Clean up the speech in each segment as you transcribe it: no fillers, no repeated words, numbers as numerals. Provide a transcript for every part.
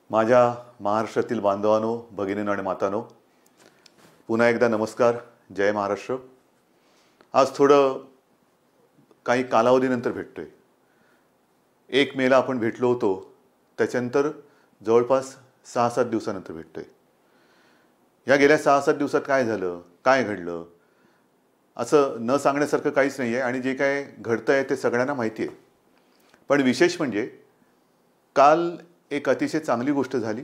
माझ्या महाराष्ट्रातील बांधवांनो, भगिनींनो आणि मातांनो, पुन्हा एकदा नमस्कार. जय महाराष्ट्र. आज थोडं काही कालावधीनंतर भेटतोय. 1 मेला आपण भेटलो होतो, त्याच्यानंतर जवळपास 6-7 दिवसानंतर भेटतोय. या गेल्या 6-7 दिवसात काय झालं, काय घडलं, असं न सांगण्यासारखं काहीच नाही आहे आणि जे काय घडतंय ते सगळ्यांना माहिती आहे. पण विशेष म्हणजे काल एक अतिशय चांगली गोष्ट झाली.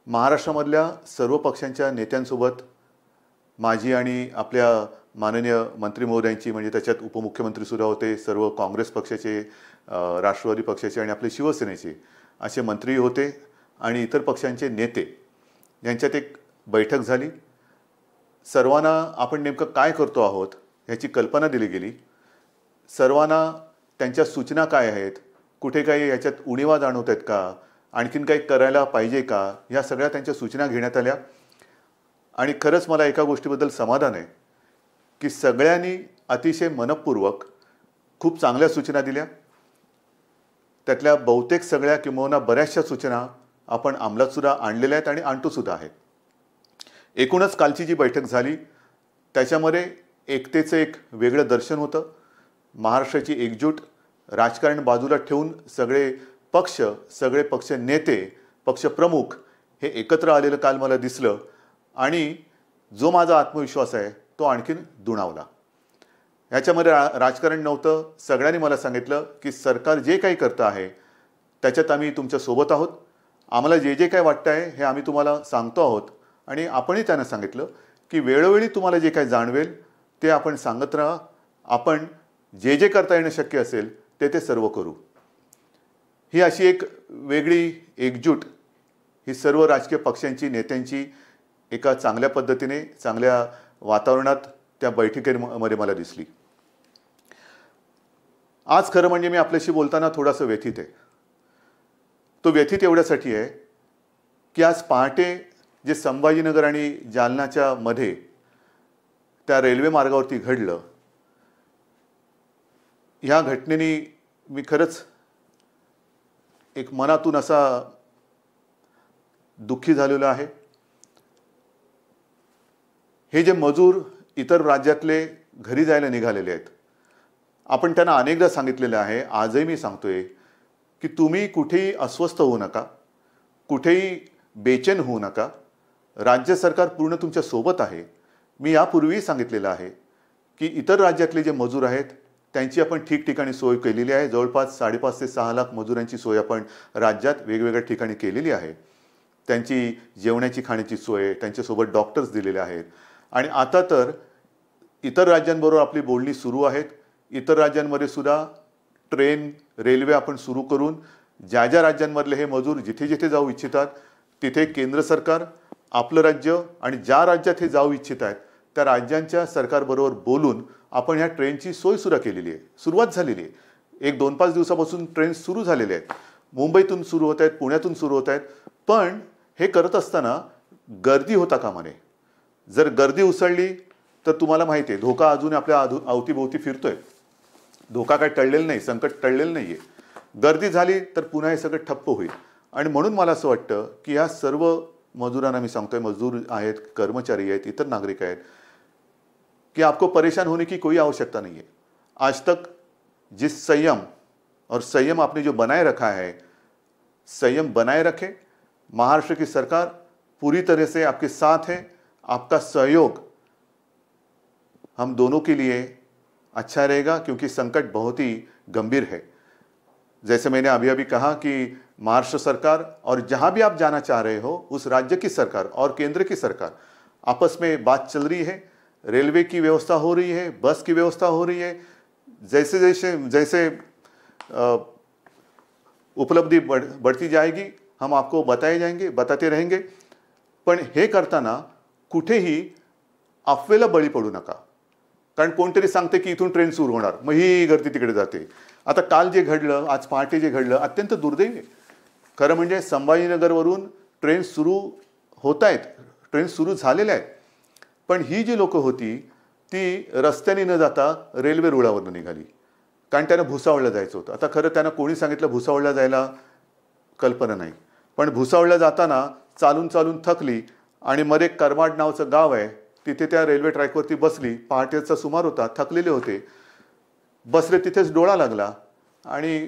महाराष्ट्रामधल्या सर्व पक्षांच्या नेत्यांसोबत माझी आणि आपल्या माननीय मंत्री महोदयांची, म्हणजे त्याच्यात उपमुख्यमंत्री सुद्धा होते, सर्व काँग्रेस पक्षाचे, राष्ट्रवादी पक्षाचे आणि आपले शिवसेनेचे असे मंत्री होते आणि इतर पक्षांचे नेते यांच्यात एक बैठक झाली. सर्वांना आपण नेमकं काय करतो आहोत याची कल्पना दिली गेली. सर्वांना त्यांच्या सूचना काय आहेत, कुठे काही याच्यात उणीवा जाणवत आहेत का, आणखीन काही करायला पाहिजे का, या सगळ्या त्यांच्या सूचना घेण्यात आल्या. आणि खरंच मला एका गोष्टीबद्दल समाधान आहे की सगळ्यांनी अतिशय मनपूर्वक खूप चांगल्या सूचना दिल्या. त्यातल्या बहुतेक सगळ्या किंवा बऱ्याचशा सूचना आपण अंमलातसुद्धा आणलेल्या आहेत आणि आणतोसुद्धा आहेत. एकूणच कालची जी बैठक झाली त्याच्यामध्ये एकतेचं एक वेगळं दर्शन होतं. महाराष्ट्राची एकजूट, राजकारण बाजूला ठेवून सगळे पक्ष नेते, पक्षप्रमुख हे एकत्र आलेलं काल मला दिसलं आणि जो माझा आत्मविश्वास आहे तो आणखीन दुणावला. याच्यामध्ये राजकारण नव्हतं. सगळ्यांनी मला सांगितलं की सरकार जे काही करतं आहे त्याच्यात आम्ही तुमच्यासोबत आहोत. आम्हाला जे जे काय वाटतं आहे हे आम्ही तुम्हाला सांगतो आहोत आणि आपणही त्यांना सांगितलं की वेळोवेळी तुम्हाला जे काही जाणवेल ते आपण सांगत राहा. आपण जे जे करता येणं शक्य असेल ते सर्व करू. ही अशी एक वेगळी एकजूट ही सर्व राजकीय पक्षांची, नेत्यांची एका चांगल्या पद्धतीने, चांगल्या वातावरणात त्या बैठकीमध्ये मला दिसली. आज खरं म्हणजे मी आपल्याशी बोलताना थोडासा व्यथित आहे. तो व्यथित एवढ्यासाठी आहे की आज पहाटे जे संभाजीनगर आणि जालनाच्या मध्ये त्या रेल्वे मार्गावरती घडलं, ह्या घटनेने मी खरंच एक मनातून असा दुःखी झालेलो आहे. हे जे मजूर इतर राज्यातले घरी जायला निघालेले आहेत, आपण त्यांना अनेकदा सांगितलेलं आहे, आजही मी सांगतोय की तुम्ही कुठेही अस्वस्थ होऊ नका, कुठेही बेचैन होऊ नका. राज्य सरकार पूर्ण तुमच्या सोबत आहे. मी यापूर्वीही सांगितलेलं आहे की इतर राज्यातले जे मजूर आहेत त्यांची आपण ठिकठिकाणी सोय केलेली आहे. जवळपास 5.5 ते 6 लाख मजुरांची सोय आपण राज्यात वेगवेगळ्या ठिकाणी केलेली आहे. त्यांची जेवणाची, खाण्याची सोय, त्यांच्यासोबत डॉक्टर्स दिलेले आहेत. आणि आता तर इतर राज्यांबरोबर आपली बोलणी सुरू आहेत. इतर राज्यांमध्ये सुद्धा ट्रेन, रेल्वे आपण सुरू करून ज्या ज्या राज्यांमधले हे मजूर जिथे जिथे जाऊ इच्छितात तिथे केंद्र सरकार, आपलं राज्य आणि ज्या राज्यात हे जाऊ इच्छित आहेत त्या राज्यांच्या सरकारबरोबर बोलून आपण ह्या ट्रेनची सोयसुद्धा केलेली आहे. सुरुवात झालेली आहे. 1-2-5 दिवसापासून ट्रेन सुरू झालेले आहेत. मुंबईतून सुरू होत आहेत, पुण्यातून सुरू होत आहेत. पण हे करत असताना गर्दी होता कामा नये. जर गर्दी उसळली तर तुम्हाला माहिती आहे धोका अजून आपल्या अवतीभोवती फिरतोय. धोका काय टळलेला नाही, संकट टळलेलं नाही आहे. गर्दी झाली तर पुन्हा हे सगळं ठप्प होईल. आणि म्हणून मला असं वाटतं की ह्या सर्व मजुरांना मी सांगतोय, मजदूर आहेत, कर्मचारी आहेत, इतर नागरिक आहेत, कि आपको परेशान होने की कोई आवश्यकता नहीं है. आज तक जिस संयम आपने जो बनाए रखा है, संयम बनाए रखे. महाराष्ट्र की सरकार पूरी तरह से आपके साथ है. आपका सहयोग हम दोनों के लिए अच्छा रहेगा क्योंकि संकट बहुत ही गंभीर है. जैसे मैंने अभी अभी कहा कि महाराष्ट्र सरकार और जहां भी आप जाना चाह रहे हो उस राज्य की सरकार और केंद्र की सरकार आपस में बात चल रही है. रेलवे की व्यवस्था हो रही है, बस की व्यवस्था हो रही है. जैसे उपलब्धि बढ़ती जाएगी हम आपको बताते रहेंगे. पण हे करताना कुठेही अफवेला बळी पडू नका. कारण कोणतरी सांगते की इथून ट्रेन सुरू होणार, मग ही गर्दी तिकडे जाते. आता काल जे घडलं, आज पहाटे जे घडलं, अत्यंत दुर्दैवी आहे. खरं म्हणजे संभाजीनगरवरून ट्रेन सुरू होत आहेत, ट्रेन सुरू झालेल्या आहेत. पण ही जी लोक होती ती रस्त्याने न जाता रेल्वे रुळावरून निघाली. कारण त्यांना भुसावळला जायचं होतं. आता खरं त्यांना कोणी सांगितलं भुसावळला जायला, कल्पना नाही. पण भुसावळला जाताना चालून चालून थकली आणि मध्ये करमाड नावाचं गाव आहे, तिथे त्या रेल्वे ट्रॅकवरती बसली. पहाटेचा सुमार होता, थकलेले होते, बसले तिथेच डोळा लागला आणि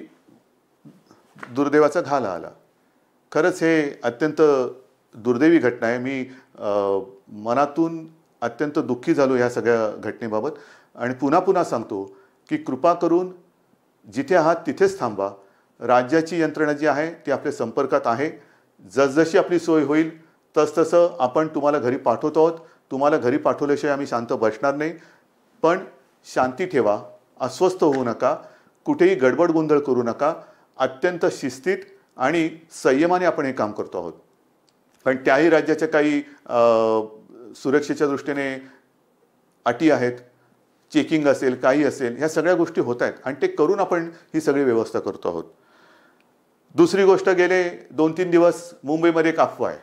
दुर्दैवाचा घाला आला. खरंच हे अत्यंत दुर्दैवी घटना आहे. मी मनातून अत्यंत दुःखी झालो ह्या सगळ्या घटनेबाबत. आणि पुन्हा पुन्हा सांगतो की कृपा करून जिथे आहात तिथेच थांबा. राज्याची यंत्रणा जी आहे ती आपल्या संपर्कात आहे. जसजशी आपली सोय होईल तसतसं आपण तुम्हाला घरी पाठवतो आहोत. तुम्हाला घरी पाठवल्याशिवाय आम्ही शांत बसणार नाही. पण शांती ठेवा, अस्वस्थ होऊ नका, कुठेही गडबड गोंधळ करू नका. अत्यंत शिस्तीत आणि संयमाने आपण हे काम करतो आहोत. पण त्याही राज्याच्या काही सुरक्षेच्या दृष्टीने अटी आहेत, चेकिंग असेल, काही असेल, ह्या सगळ्या गोष्टी होत आहेत आणि ते करून आपण ही सगळी व्यवस्था करतो आहोत. दुसरी गोष्ट, गेले 2-3 दिवस मुंबईमध्ये एक अफवा आहे.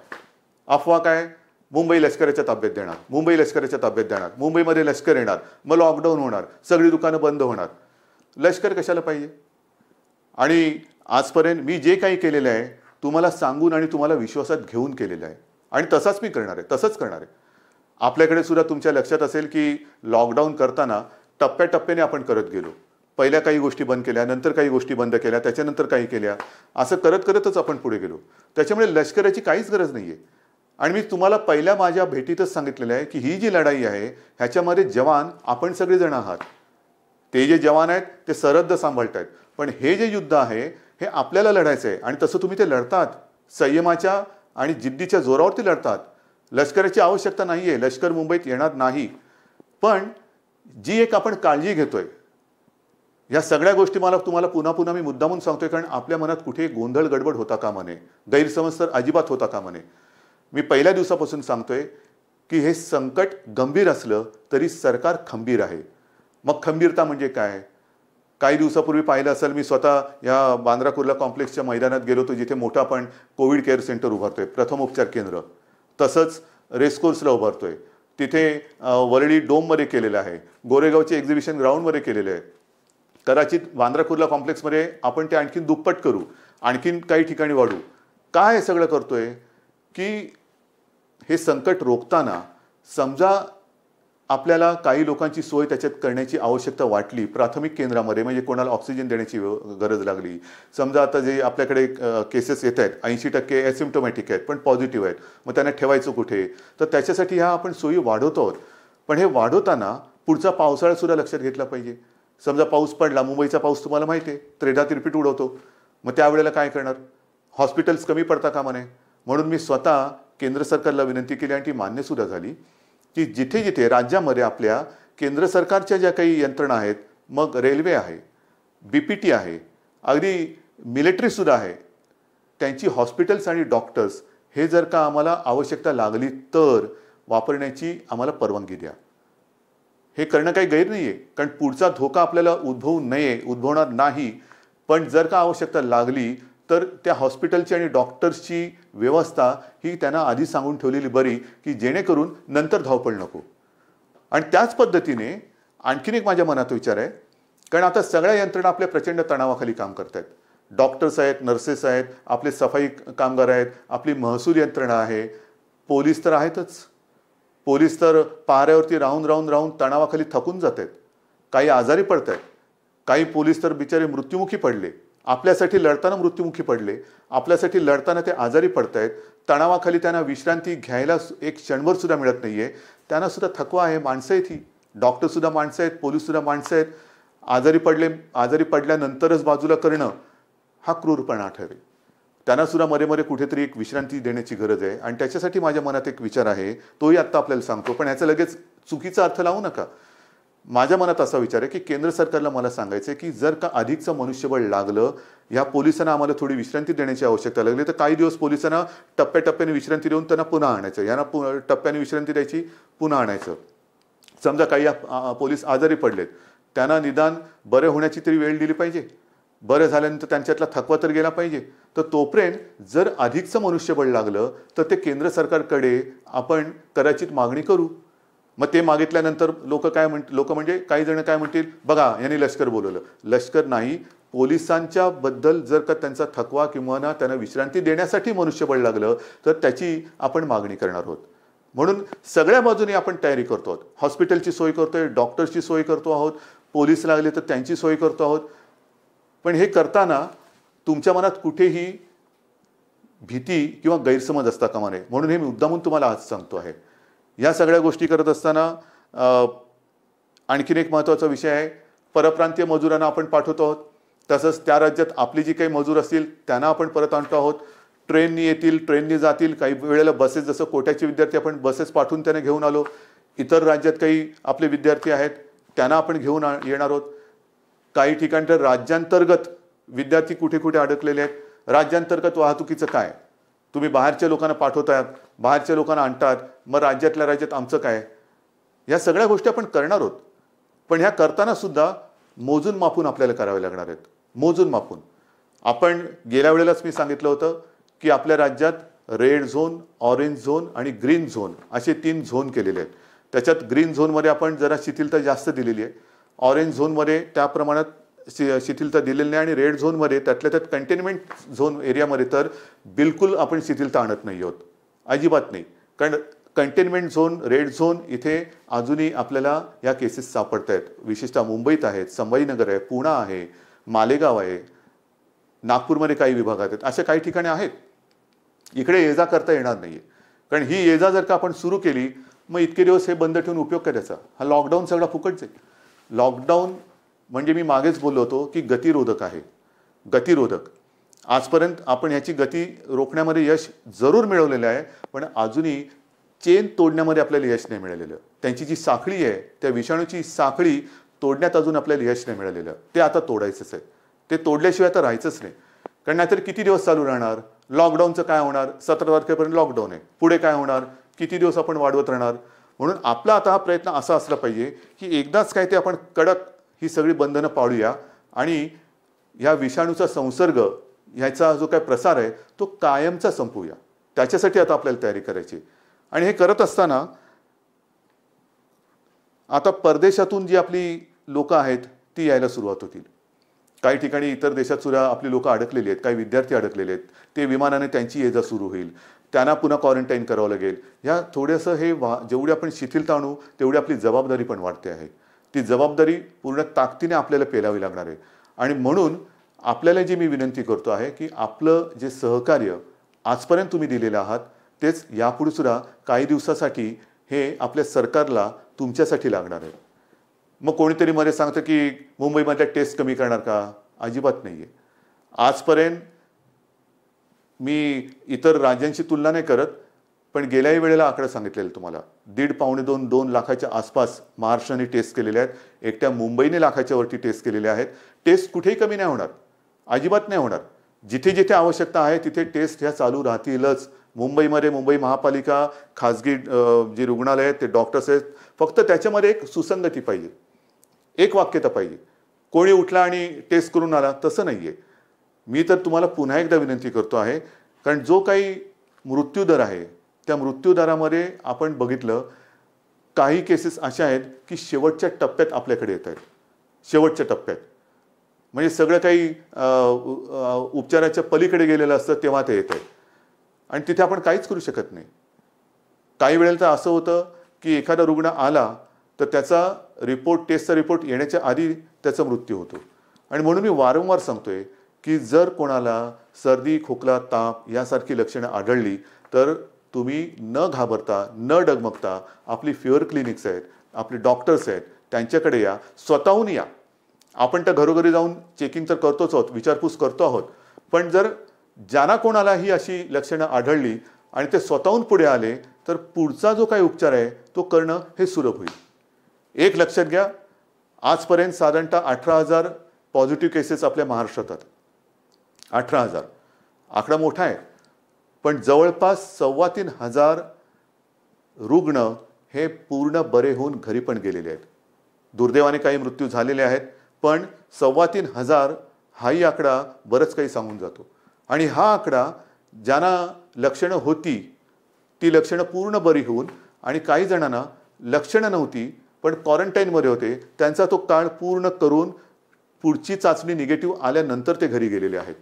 अफवा काय? मुंबई लष्कराच्या ताब्यात देणार, मुंबई लष्कराच्या ताब्यात देणार, मुंबईमध्ये लष्कर येणार, मग लॉकडाऊन होणार, सगळी दुकानं बंद होणार. लष्कर कशाला पाहिजे? आणि आजपर्यंत मी जे काही केलेलं आहे तुम्हाला सांगून आणि तुम्हाला विश्वासात घेऊन केलेलं आहे आणि तसाच मी करणार आहे, तसंच करणार आहे. आपल्याकडे सुद्धा तुमच्या लक्षात असेल की लॉकडाऊन करताना टप्प्याटप्प्याने आपण करत गेलो. पहिल्या काही गोष्टी बंद केल्या, नंतर काही गोष्टी बंद केल्या, त्याच्यानंतर काही केल्या, असं करत करतच आपण पुढे गेलो. त्याच्यामुळे लष्कराची काहीच गरज नाही आहे. आणि मी तुम्हाला पहिल्या माझ्या भेटीतच सांगितलेलं आहे की ही जी लढाई आहे ह्याच्यामध्ये जवान आपण सगळेजण आहात. ते जे जवान आहेत ते सरहद्द सांभाळत आहेत, पण हे जे युद्ध आहे हे आपल्याला लढायचं आहे आणि तसं तुम्ही ते लढतात. संयमाच्या आणि जिद्दीच्या जोरावरती लढतात. लष्कराची आवश्यकता नाही आहे, लष्कर मुंबईत येणार नाही. पण जी एक आपण काळजी घेतोय, या सगळ्या गोष्टी मला तुम्हाला पुन्हा पुन्हा मी मुद्दामून सांगतोय कारण आपल्या मनात कुठे गोंधळ गडबड होता कामा नये, गैरसमज तर अजिबात होता कामा नये. मी पहिल्या दिवसापासून सांगतोय की हे संकट गंभीर असलं तरी सरकार खंबीर आहे. मग खंबीरता म्हणजे काय? काही दिवसापूर्वी पाहिलं असेल, मी स्वतः या बांद्रा कुर्ला कॉम्प्लेक्सच्या मैदानात गेलो होतो जिथे मोठं आपण कोविड केअर सेंटर उभारतोय, प्रथम उपचार केंद्र. तसंच रेसकोर्सला उभारतोय, तिथे वरळी डोममध्ये केलेलं आहे, गोरेगावचे एक्झिबिशन ग्राउंडमध्ये केलेलं आहे. कदाचित बांद्रा कुर्ला कॉम्प्लेक्समध्ये आपण ते आणखीन दुप्पट करू, आणखीन काही ठिकाणी वाढू. काय हे सगळं करतोय की हे संकट रोखताना समजा आपल्याला काही लोकांची सोय त्याच्यात करण्याची आवश्यकता वाटली, प्राथमिक केंद्रामध्ये म्हणजे कोणाला ऑक्सिजन देण्याची गरज लागली, समजा आता जे आपल्याकडे केसेस येत आहेत 80% ॲसिम्प्टोमॅटिक आहेत पण पॉझिटिव्ह आहेत, मग त्यांना ठेवायचं कुठे? तर त्याच्यासाठी ह्या आपण सोयी वाढवतो आहोत. पण हे वाढवताना पुढचा पावसाळा सुद्धा लक्षात घेतला पाहिजे. समजा पाऊस पडला, मुंबईचा पाऊस तुम्हाला माहिती आहे, त्रेधा तिरपीट उडवतो, मग त्यावेळेला काय करणार? हॉस्पिटल्स कमी पडता कामा नये. म्हणून मी स्वतः केंद्र सरकारला विनंती केली आणि ती मान्य सुद्धा झाली की जिथे जिथे राज्यामध्ये आपल्या केंद्र सरकारच्या ज्या काही यंत्रणा आहेत, मग रेल्वे आहे, BPT आहे, अगदी मिलिटरीसुद्धा आहे, त्यांची हॉस्पिटल्स आणि डॉक्टर्स हे जर का आम्हाला आवश्यकता लागली तर वापरण्याची आम्हाला परवानगी द्या. हे करणं काही गैर नाही आहे, कारण पुढचा धोका आपल्याला उद्भवू नये, उद्भवणार नाही. पण जर का आवश्यकता लागली तर त्या हॉस्पिटलची आणि डॉक्टर्सची व्यवस्था ही त्यांना आधी सांगून ठेवलेली बरी की जेणेकरून नंतर धावपळ नको. आणि त्याच पद्धतीने आणखीन एक माझ्या मनात विचार आहे, कारण आता सगळ्या यंत्रणा आपल्या प्रचंड तणावाखाली काम करत आहेत. डॉक्टर्स आहेत, नर्सेस आहेत, आपले सफाई कामगार आहेत, आपली महसूल यंत्रणा आहे, पोलीस तर आहेतच. पोलीस तर पाऱ्यावरती राहून राहून राहून तणावाखाली थकून जात आहेत, काही आजारी पडत आहेत, काही पोलीस तर बिचारे मृत्युमुखी पडले, आपल्यासाठी लढताना मृत्युमुखी पडले, आपल्यासाठी लढताना ते आजारी पडत आहेत. तणावाखाली त्यांना विश्रांती घ्यायला एक क्षणभर सुद्धा मिळत नाहीये. त्यांना सुद्धा थकवा आहे. माणसं आहेत, ही डॉक्टरसुद्धा माणसं आहेत, पोलीससुद्धा माणसं आहेत. आजारी पडल्यानंतरच बाजूला करणं हा क्रूरपणा ठरेल. त्यांना सुद्धा मध्ये मध्ये कुठेतरी एक विश्रांती देण्याची गरज आहे आणि त्याच्यासाठी माझ्या मनात एक विचार आहे, तोही आत्ता आपल्याला सांगतो. पण याचा लगेच चुकीचा अर्थ लावू नका. माझ्या मनात असा विचार आहे की केंद्र सरकारला मला सांगायचं आहे की जर का अधिकचं मनुष्यबळ लागलं, या पोलिसांना आम्हाला थोडी विश्रांती देण्याची आवश्यकता लागली तर काही दिवस पोलिसांना टप्प्याटप्प्याने विश्रांती देऊन त्यांना पुन्हा आणायचं, यांना टप्प्याने विश्रांती द्यायची, पुन्हा आणायचं. समजा काही पोलीस आजारी पडलेत, त्यांना निदान बरे होण्याची तरी वेळ दिली पाहिजे. बरं झाल्यानंतर त्यांच्यातला थकवा तर गेला पाहिजे. तर तोपर्यंत जर अधिकचं मनुष्यबळ लागलं तर ते केंद्र सरकारकडे आपण कदाचित मागणी करू. मग ते मागितल्यानंतर लोक म्हणजे काही जण काय म्हणतील, बघा यांनी लष्कर बोलवलं. लष्कर नाही, पोलिसांच्या बद्दल जर का त्यांचा थकवा किंवा ना त्यांना विश्रांती देण्यासाठी मनुष्यबळ लागलं तर त्याची आपण मागणी करणार आहोत. म्हणून सगळ्या बाजूने आपण तयारी करतो आहोत. हॉस्पिटलची सोय करतोय, डॉक्टर्सची सोय करतो आहोत, पोलीस लागले तर त्यांची सोय करतो आहोत. पण हे करताना तुमच्या मनात कुठेही भीती किंवा गैरसमज असता कामा नये, म्हणून हे मुद्दामून तुम्हाला आज सांगतो आहे. या सगळ्या गोष्टी करत असताना आणखीन एक महत्त्वाचा विषय आहे. परप्रांतीय मजुरांना आपण पाठवतो आहोत, तसंच त्या राज्यात आपली जी काही मजूर असतील त्यांना आपण परत आणतो आहोत. ट्रेननी येतील, ट्रेननी जातील, काही वेळेला बसेस, जसं कोट्याचे विद्यार्थी आपण बसेस पाठवून त्यांना घेऊन आलो. इतर राज्यात काही आपले विद्यार्थी आहेत त्यांना आपण घेऊन येणार आहोत. काही ठिकाणी तर राज्यांतर्गत विद्यार्थी कुठे कुठे अडकलेले आहेत. राज्यांतर्गत वाहतुकीचं काय, तुम्ही बाहेरच्या लोकांना पाठवतायत, बाहेरच्या लोकांना आणतात, मग राज्यातल्या राज्यात आमचं काय, या सगळ्या गोष्टी आपण करणार आहोत. पण ह्या करताना सुद्धा मोजून मापून आपल्याला करावे लागणार आहेत. मोजून मापून. आपण गेल्या वेळेलाच मी सांगितलं होतं की आपल्या राज्यात रेड झोन, ऑरेंज झोन आणि ग्रीन झोन असे 3 झोन केलेले आहेत. त्याच्यात ग्रीन झोनमध्ये आपण जरा शिथिलता जास्त दिलेली आहे, ऑरेंज झोनमध्ये त्या प्रमाणात शिथिलता दिलेली नाही, आणि रेड झोनमध्ये त्यातल्या त्यात कंटेनमेंट झोन एरियामध्ये तर बिलकुल आपण शिथिलता आणत नाही आहोत, अजिबात नाही. कारण कंटेनमेंट झोन, रेड झोन इथे अजूनही आपल्याला या केसेस सापडत आहेत. विशेषतः मुंबईत आहेत, संभाजीनगर आहे, पुणा आहे, मालेगाव आहे, नागपूरमध्ये काही विभागात आहेत, अशा काही ठिकाणी आहेत. इकडे ये जा करता येणार नाहीये. कारण ही ये जा जर का आपण सुरू केली मग इतके दिवस हे बंद ठेवून उपयोग करायचा. हा लॉकडाऊन सगळा फुकटच आहे. लॉकडाऊन म्हणजे मी मागेच बोललो होतो की गतिरोधक आहे, गतिरोधक. आजपर्यंत आपण ह्याची गती रोखण्यामध्ये यश जरूर मिळवलेलं आहे, पण अजूनही चेन तोडण्यामध्ये आपल्याला यश नाही मिळालेलं. त्यांची जी साखळी आहे, त्या विषाणूची साखळी तोडण्यात अजून आपल्याला यश नाही मिळालेलं. ते आता तोडायचंच आहे. ते तोडल्याशिवाय आता राहायचंच नाही. कारण नाहीतर किती दिवस चालू राहणार. लॉकडाऊनचं काय होणार, 17 तारखेपर्यंत लॉकडाऊन आहे, पुढे काय होणार, किती दिवस आपण वाढवत राहणार. म्हणून आपला आता हा प्रयत्न असा असला पाहिजे की एकदाच काय ते आपण कडक ही सगळी बंधनं पाळूया आणि ह्या विषाणूचा संसर्ग, ह्याचा जो काय प्रसार आहे तो कायमचा संपवूया. त्याच्यासाठी आता आपल्याला तयारी करायची. आणि हे करत असताना आता परदेशातून जी आपली लोक आहेत ती यायला सुरुवात होतील. काही ठिकाणी इतर देशात सुद्धा आपली लोक अडकलेली आहेत, काही विद्यार्थी अडकलेले आहेत. ते विमानाने त्यांची ये जा सुरू होईल, त्यांना पुन्हा क्वारंटाईन करावं लागेल. ह्या थोडंसं हे जेवढी आपण शिथिलता आणू तेवढी आपली जबाबदारी पण वाढते आहे. ती जबाबदारी पूर्ण ताकदीने आपल्याला पेलावी लागणार आहे. आणि म्हणून आपल्याला जी मी विनंती करतो आहे की आपलं जे सहकार्य आजपर्यंत तुम्ही दिलेलं आहात तेच यापुढे सुद्धा काही दिवसासाठी हे आपल्या सरकारला तुमच्यासाठी लागणार आहे. मग कोणीतरी मध्ये सांगतं की मुंबईमधल्या टेस्ट कमी करणार का, अजिबात नाही आहे. आजपर्यंत मी इतर राज्यांशी तुलना नाही करत, पण गेल्याही वेळेला आकडा सांगितलेला तुम्हाला, 1.5-2 लाखाच्या आसपास महाराष्ट्राने टेस्ट केलेल्या आहेत. एकट्या मुंबईने लाखाच्या वरती टेस्ट केलेल्या आहेत. टेस्ट कुठेही कमी नाही होणार, अजिबात नाही होणार. जिथे जिथे आवश्यकता आहे तिथे टेस्ट ह्या चालू राहतीलच. मुंबईमध्ये मुंबई महापालिका, खाजगी जी रुग्णालय आहेत, ते डॉक्टर्स आहेत, फक्त त्याच्यामध्ये एक सुसंगती पाहिजे, एक वाक्यता पाहिजे. कोणी उठला आणि टेस्ट करून आला तसं नाही आहे. मी तर तुम्हाला पुन्हा एकदा विनंती करतो आहे, कारण जो काही मृत्यूदर आहे त्या मृत्यूदरामध्ये आपण बघितलं काही केसेस अशा आहेत की शेवटच्या टप्प्यात आपल्याकडे येत आहेत. शेवटच्या टप्प्यात म्हणजे सगळं काही उपचाराच्या पलीकडे गेलेलं असतं तेव्हा ते येत आहे आणि तिथे आपण काहीच करू शकत नाही. काही वेळेला तर असं होतं की एखादा रुग्ण आला तर त्याचा रिपोर्ट, टेस्टचा रिपोर्ट येण्याच्या आधी त्याचा मृत्यू होतो. आणि म्हणून मी वारंवार सांगतोय की जर कोणाला सर्दी, खोकला, ताप यासारखी लक्षणं आढळली तर तुम्ही न घाबरता, न डगमगता आपली फिअर क्लिनिक्स आहेत, आपले डॉक्टर्स आहेत, त्यांच्याकडे या, स्वतःहून या. आपण तर घरोघरी जाऊन चेकिंग तर करतोच आहोत, विचारपूस करतो आहोत, पण जर ज्यांना कोणाला ही अशी लक्षणं आढळली आणि ते स्वतःहून पुढे आले तर पुढचा जो काही उपचार आहे तो करणं हे सुलभ होईल. एक लक्षात घ्या, आजपर्यंत साधारणतः 18,000 पॉझिटिव्ह केसेस आपल्या महाराष्ट्रात आहेत. 18,000 आकडा मोठा आहे, पण जवळपास 3,2500 रुग्ण हे पूर्ण बरे होऊन घरी पण गेलेले आहेत. दुर्दैवाने काही मृत्यू झालेले आहेत, पण 3,2500 हाही आकडा बरंच काही सांगून जातो. आणि हा आकडा ज्यांना लक्षणं होती ती लक्षणं पूर्ण बरी होऊन, आणि काही जणांना लक्षणं नव्हती पण क्वारंटाईनमध्ये होते, त्यांचा तो काळ पूर्ण करून पुढची चाचणी निगेटिव्ह आल्यानंतर ते घरी गेलेले आहेत.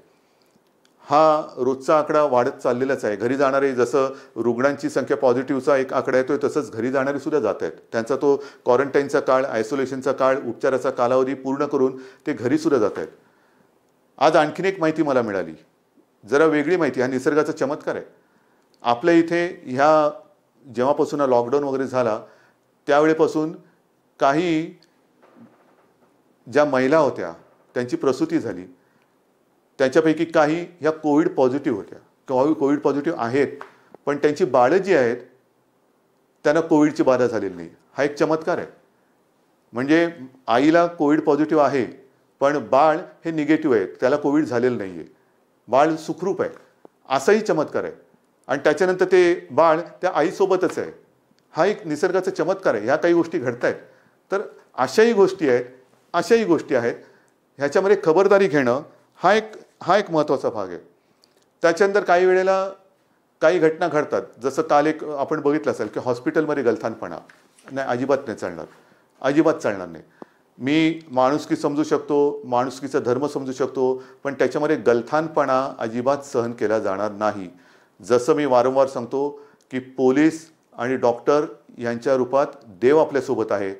हा रोजचा आकडा वाढत चाललेलाच आहे. घरी जाणारे, जसं रुग्णांची संख्या पॉझिटिव्हचा एक आकडा येतोय तसंच घरी जाणारे सुद्धा जात आहेत. त्यांचा तो क्वारंटाईनचा काळ, आयसोलेशनचा काळ, उपचाराचा कालावधी पूर्ण करून ते घरी सुद्धा जात आहेत. आज आणखीन एक माहिती मला मिळाली, जरा वेगळी माहिती. हा निसर्गाचा चमत्कार आहे. आपल्या इथे ह्या जेव्हापासून लॉकडाऊन वगैरे झाला त्यावेळेपासून काही ज्या महिला होत्या त्यांची प्रसूती झाली, त्याच्यापैकी काही ह्या कोविड पॉझिटिव्ह होत्या, कोविड पॉझिटिव्ह आहेत, पण त्यांची बाळं जी आहेत त्यांना कोविडची बाधा झालेली नाही. हा एक चमत्कार आहे. म्हणजे आईला कोविड पॉझिटिव्ह आहे पण बाळ हे निगेटिव्ह आहे, त्याला कोविड झालेलं नाही आहे, बाळ सुखरूप आहे, असाही चमत्कार आहे. आणि त्याच्यानंतर ते बाळ त्या आईसोबतच आहे. हा एक निसर्गाचा चमत्कार आहे. ह्या काही गोष्टी घडत आहेत. तर अशाही गोष्टी आहेत. ह्याच्यामध्ये खबरदारी घेणं हा एक महत्त्वाचा भाग आहे. त्याच्यानंतर काही वेळेला काही घटना घडतात, जसं काल एक आपण बघितलं असेल की हॉस्पिटलमध्ये गलथानपणा नाही, अजिबात चालणार नाही. मी माणुसकी समजू शकतो, माणुसकीचा धर्म समजू शकतो, पण त्याच्यामध्ये गलथानपणा अजिबात सहन केला जाणार नाही. जसं मी वारंवार सांगतो की पोलीस आणि डॉक्टर यांच्या रूपात देव आपल्यासोबत आहे.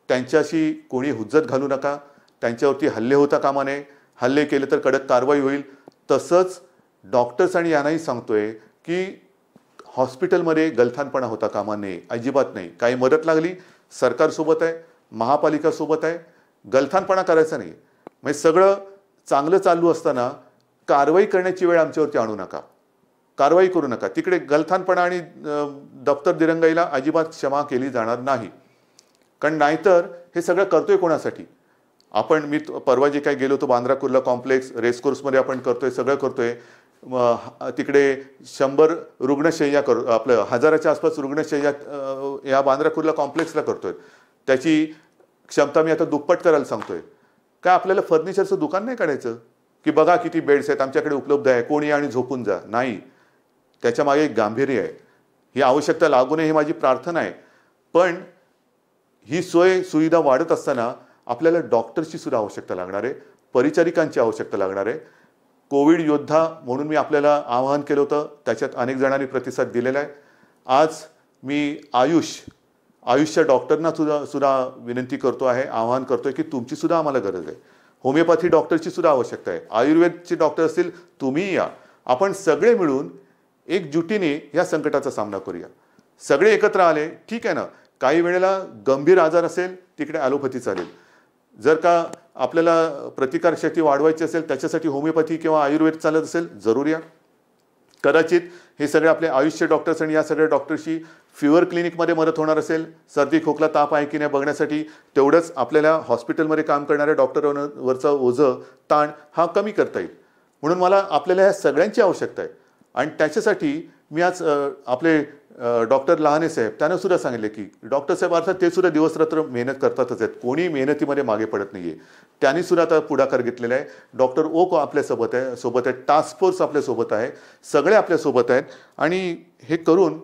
त्यांच्याशी कोणी हुज्जत घालू नका, त्यांच्यावरती हल्ले होता कामा नये. हल्ले केले तर कडक कारवाई होईल. तसंच डॉक्टर्स आणि यांनाही सांगतोय की हॉस्पिटलमध्ये गलथानपणा होता कामा नये, अजिबात नाही. काही मदत लागली सरकारसोबत आहे, महापालिकासोबत आहे, गलथानपणा करायचा नाही. म्हणजे सगळं चांगलं चालू असताना कारवाई करण्याची वेळ आमच्यावरती आणू नका, कारवाई करू नका. तिकडे गलथानपणा आणि दप्तर दिरंगाईला अजिबात क्षमा केली जाणार नाही. कारण नाहीतर हे सगळं करतोय कोणासाठी? मी परवा जे काही गेलो होतो बांद्रा कुर्ला कॉम्प्लेक्स रेसकोर्समध्ये आपण करतोय, सगळं करतोय. तिकडे 100 रुग्णशय्या आपलं 1000च्या आसपास रुग्णशय्या या बांद्रा कुर्ला कॉम्प्लेक्सला करतोय. त्याची क्षमता मी आता दुप्पट करायला सांगतोय. काय आपल्याला फर्निचरचं दुकान नाही काढायचं की बघा किती बेड्स आहेत आमच्याकडे उपलब्ध आहे, कोणी आणि झोपून जा? नाही, त्याच्या मागे एक गांभीर्य आहे. ही आवश्यकता लागू नये ही माझी प्रार्थना आहे. पण ही सोय सुविधा वाढत असताना आपल्याला डॉक्टर्सची सुद्धा आवश्यकता लागणार आहे, परिचारिकांची आवश्यकता लागणार आहे. कोविड योद्धा म्हणून मी आपल्याला आवाहन केलं होतं, त्याच्यात अनेक जणांनी प्रतिसाद दिलेला आहे. आज मी आयुषच्या डॉक्टरना सुद्धा विनंती करतो आहे, आवाहन करतोय की तुमची सुद्धा आम्हाला गरज आहे. होमिओपॅथी डॉक्टरची सुद्धा आवश्यकता आहे. आयुर्वेदचे डॉक्टर असतील, तुम्ही या. आपण सगळे मिळून एकजुटीने या संकटाचा सामना करूया. सगळे एकत्र आले ठीक आहे ना. काही वेळेला गंभीर आजार असेल तिकडे ॲलोपॅथी चालेल. जर का आपल्याला प्रतिकारशक्ती वाढवायची असेल त्याच्यासाठी होमिओपॅथी किंवा आयुर्वेद चालत असेल, जरूर या. कदाचित हे सगळे आपले आयुषचे डॉक्टर्स आणि या सगळ्या डॉक्टरशी फिवर क्लिनिकमध्ये मदत होणार असेल, सर्दी खोकला ताप आहे की नाही बघण्यासाठी, तेवढंच आपल्याला हॉस्पिटलमध्ये काम करणाऱ्या डॉक्टरांवरचा ओझं ताण हा कमी करता येईल. म्हणून मला आपल्याला ह्या सगळ्यांची आवश्यकता आहे. आणि त्याच्यासाठी मी आज आपले डॉक्टर लहाने साहेब त्यांना सुद्धा सांगितले की डॉक्टर साहेब अर्थात ते सुद्धा दिवसरात्र मेहनत करतातच आहेत, कोणी मेहनतीमध्ये मागे पडत नाहीये. त्यांनी सुद्धा आता पुढाकार घेतलेला आहे. डॉक्टर ओक आपल्यासोबत आहे, टास्क फोर्स आपल्यासोबत आहे, सगळे आपल्यासोबत आहेत. आणि हे करून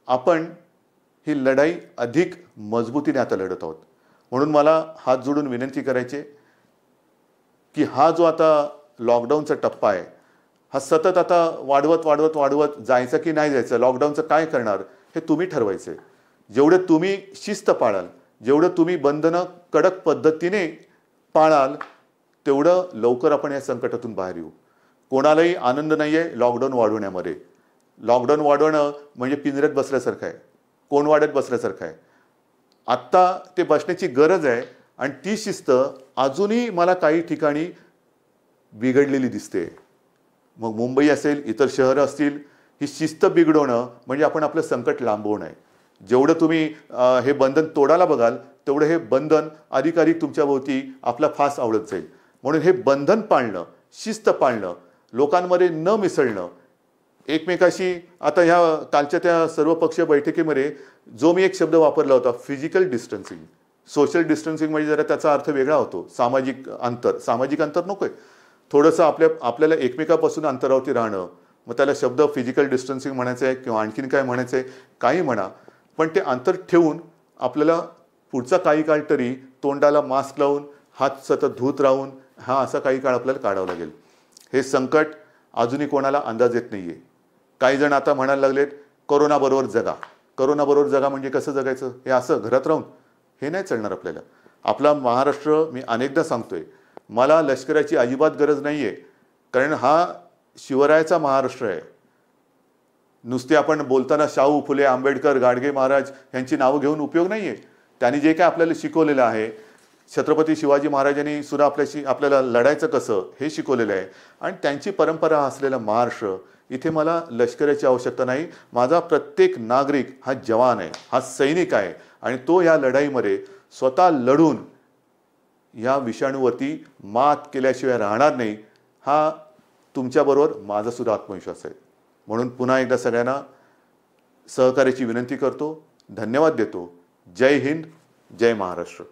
आपण ही लढाई अधिक मजबूतीने आता लढत आहोत. म्हणून मला हात जोडून विनंती करायची की हा जो आता लॉकडाऊनचा टप्पा आहे हा सतत आता वाढवत जायचं की नाही जायचं, लॉकडाऊनचं काय करणार हे तुम्ही ठरवायचं. जेवढं तुम्ही शिस्त पाळाल, जेवढं तुम्ही बंधनं कडक पद्धतीने पाळाल, तेवढं लवकर आपण या संकटातून बाहेर येऊ. कोणालाही आनंद नाही आहे लॉकडाऊन वाढवण्यामध्ये. लॉकडाऊन वाढवणं म्हणजे पिंजऱ्यात बसल्यासारखं आहे, कोण वाढत बसल्यासारखं आहे. आत्ता ते बसण्याची गरज आहे. आणि ती शिस्त अजूनही मला काही ठिकाणी बिघडलेली दिसते. मग मुंबई असेल, इतर शहरं असतील, ही शिस्त बिघडवणं म्हणजे आपण आपलं संकट लांबवणं आहे. जेवढं तुम्ही हे बंधन तोडायला बघाल तेवढं हे बंधन अधिकाधिक तुमच्या भोवती आपला फास आवडत जाईल. म्हणून हे बंधन पाळणं, शिस्त पाळणं, लोकांमध्ये न मिसळणं, एकमेकाशी आता ह्या कालच्या त्या सर्वपक्षीय बैठकीमध्ये जो मी एक शब्द वापरला होता फिजिकल डिस्टन्सिंग, सोशल डिस्टन्सिंग म्हणजे जरा त्याचा अर्थ वेगळा होतो. सामाजिक अंतर नकोय. थोडंसं आपल्याला एकमेकापासून अंतरावरती राहणं, मग त्याला शब्द फिजिकल डिस्टन्सिंग म्हणायचं आहे किंवा आणखीन काय म्हणायचं आहे काही म्हणा, पण ते अंतर ठेवून आपल्याला पुढचा काही काळ तरी तोंडाला मास्क लावून हात सतत धूत राहून हा असा काही काळ आपल्याला काढावं लागेल. हे संकट अजूनही कोणाला अंदाज येत नाही आहे. काही जण आता म्हणायला लागलेत कोरोनाबरोबर जगा. कोरोनाबरोबर जगा म्हणजे कसं जगायचं? हे असं घरात राहून? हे नाही चालणार आपल्याला. आपला महाराष्ट्र, मी अनेकदा सांगतोय, मला लष्कराची अजिबात गरज नाही आहे. कारण हा शिवरायाचा महाराष्ट्र आहे. नुसते आपण बोलताना शाहू फुले, आंबेडकर, गाडगे महाराज यांची नावं घेऊन उपयोग नाही आहे. त्यांनी जे काय आपल्याला शिकवलेलं आहे, छत्रपती शिवाजी महाराजांनी सुद्धा आपल्याला लढायचं कसं हे शिकवलेलं आहे. आणि त्यांची परंपरा असलेला महाराष्ट्र, इथे मला लष्कराची आवश्यकता नाही. माझा प्रत्येक नागरिक हा जवान आहे, हा सैनिक आहे. आणि तो या लढाईमध्ये स्वतः लढून या विषाणूवरती मात केल्याशिवाय राहणार नाही. हा तुमच्याबरोबर माझा सुद्धा आत्मविश्वास आहे. म्हणून पुन्हा एकदा सगळ्यांना सहकार्याची विनंती करतो. धन्यवाद देतो. जय हिंद, जय महाराष्ट्र.